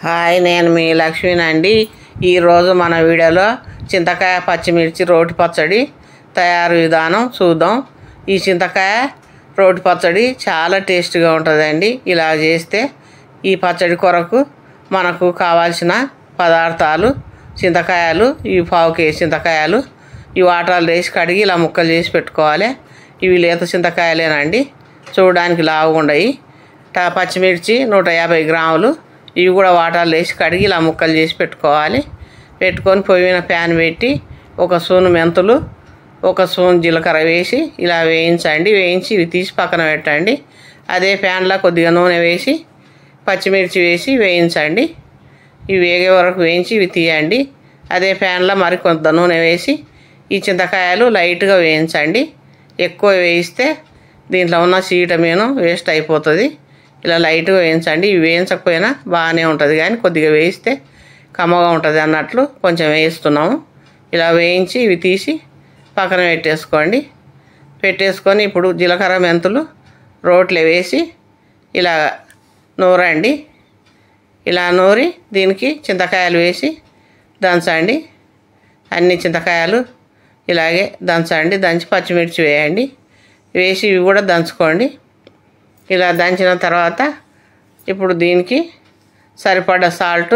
Hi, నేను మీ లక్ష్మీనండి. ఈరోజు మన వీడియోలో చింతకాయ పచ్చిమిర్చి రోటి పచ్చడి తయారు విధానం చూద్దాం. ఈ చింతకాయ రోటి పచ్చడి చాలా టేస్ట్గా ఉంటుందండి. ఇలా చేస్తే ఈ పచ్చడి కొరకు మనకు కావాల్సిన పదార్థాలు: చింతకాయలు, ఈ 1/2 కేజీ చింతకాయలు. ఈ వాటర్లో వేసి కడిగి ఇలా ముక్కలు చేసి పెట్టుకోవాలి. ఇవి లేత చింతకాయలేనండి, చూడడానికి లావుగా ఉండయి. పచ్చిమిర్చి 150 గ్రాములు. ఇవి కూడా వాటర్లో వేసి కడిగి ఇలా ముక్కలు చేసి పెట్టుకోవాలి. పెట్టుకొని పొయ్యి మీద ప్యాన్ పెట్టి 1 స్పూను మెంతులు, 1 స్పూన్ జీలకర్ర వేసి ఇలా వేయించండి. వేయించి ఇవి తీసి పక్కన పెట్టండి. అదే ప్యాన్లో కొద్దిగా నూనె వేసి పచ్చిమిర్చి వేసి వేయించండి. ఇవి వేగే వరకు వేయించి ఇవి తీయండి. అదే ప్యాన్లో మరి కొంత నూనె వేసి ఈ చింతకాయలు లైట్గా వేయించండి. ఎక్కువ వేయిస్తే దీంట్లో ఉన్న విటమిన్ వేస్ట్ అయిపోతుంది. ఇలా లైట్గా వేయించండి. ఇవి వేయించకపోయినా బాగానే ఉంటుంది, కానీ కొద్దిగా వేయిస్తే కమ్మగా ఉంటుంది అన్నట్లు కొంచెం వేయిస్తున్నాము. ఇలా వేయించి ఇవి తీసి పక్కన పెట్టేసుకొని ఇప్పుడు జీలకర్ర మెంతులు రోట్లో వేసి ఇలా నూరండి. ఇలా నూరి దీనికి చింతకాయలు వేసి దంచండి. అన్ని చింతకాయలు ఇలాగే దంచండి. దంచి పచ్చిమిర్చి వేయండి. వేసి ఇవి కూడా దంచుకోండి. ఇలా దంచిన తర్వాత ఇప్పుడు దీనికి సరిపడ సాల్ట్,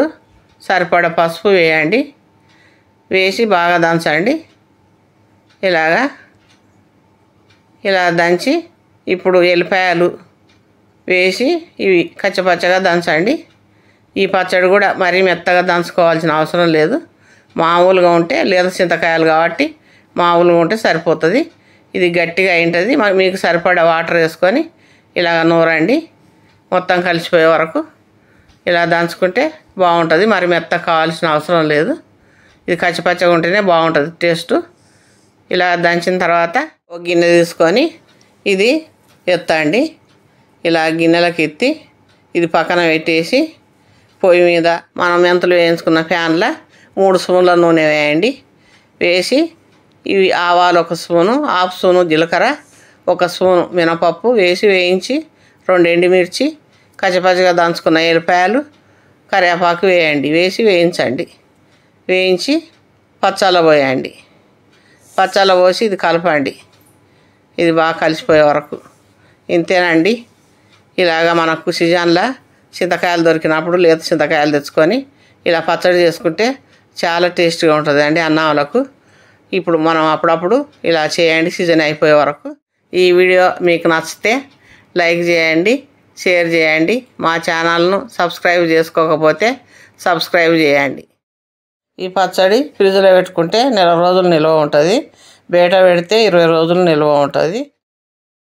సరిపడ పసుపు వేయండి. వేసి బాగా దంచండి. ఇలా దంచి ఇప్పుడు ఎల్లిపాయలు వేసి ఇవి కచ్చపచ్చగా దంచండి. ఈ పచ్చడి కూడా మరీ మెత్తగా దంచుకోవాల్సిన అవసరం లేదు. మామూలుగా ఉంటే లేత చింతకాయలు కాబట్టి మామూలుగా ఉంటే సరిపోతుంది. ఇది గట్టిగా అయింటుంది. మీకు సరిపడా వాటర్ వేసుకొని ఇలా నూరండి. మొత్తం కలిసిపోయే వరకు ఇలా దంచుకుంటే బాగుంటుంది. మరి మెత్తగా కావాల్సిన అవసరం లేదు. ఇది కచ్చిపచ్చగా ఉంటేనే బాగుంటుంది టేస్ట్. ఇలా దంచిన తర్వాత ఒక గిన్నె తీసుకొని ఇది ఎత్తండి. ఇలా గిన్నెలకు ఎత్తి ఇది పక్కన పెట్టేసి పొయ్యి మీద మనం మెంతులు వేయించుకున్న ప్యాన్లో 3 స్పూన్ల నూనె వేయండి. వేసి ఇవి ఆవాలు 1 స్పూను, 1/2 స్పూను జీలకర్ర, 1 స్పూను మినపప్పు వేసి వేయించి 2 ఎండుమిర్చి, కచ్చపచ్చగా దంచుకున్న ఎల్లిపాయలు, కరివేపాకు వేయండి. వేసి వేయించండి. వేయించి పచ్చళ్ళ పోయండి. పచ్చళ్ళ పోసి ఇది కలపండి. ఇది బాగా కలిసిపోయే వరకు. ఇంతేనండి. ఇలాగ మనకు సీజన్లో చింతకాయలు దొరికినప్పుడు లేత చింతకాయలు తెచ్చుకొని ఇలా పచ్చడి చేసుకుంటే చాలా టేస్ట్గా ఉంటుందండి అన్నంలకు. ఇప్పుడు మనం అప్పుడప్పుడు ఇలా చేయండి సీజన్ అయిపోయే వరకు. ఈ వీడియో మీకు నచ్చితే లైక్ చేయండి, షేర్ చేయండి. మా ఛానల్ను సబ్స్క్రైబ్ చేసుకోకపోతే సబ్స్క్రైబ్ చేయండి. ఈ పచ్చడి ఫ్రిడ్జ్లో పెట్టుకుంటే 1 నెల రోజులు నిల్వ ఉంటుంది. బయట పెడితే 20 రోజులు నిల్వ ఉంటుంది.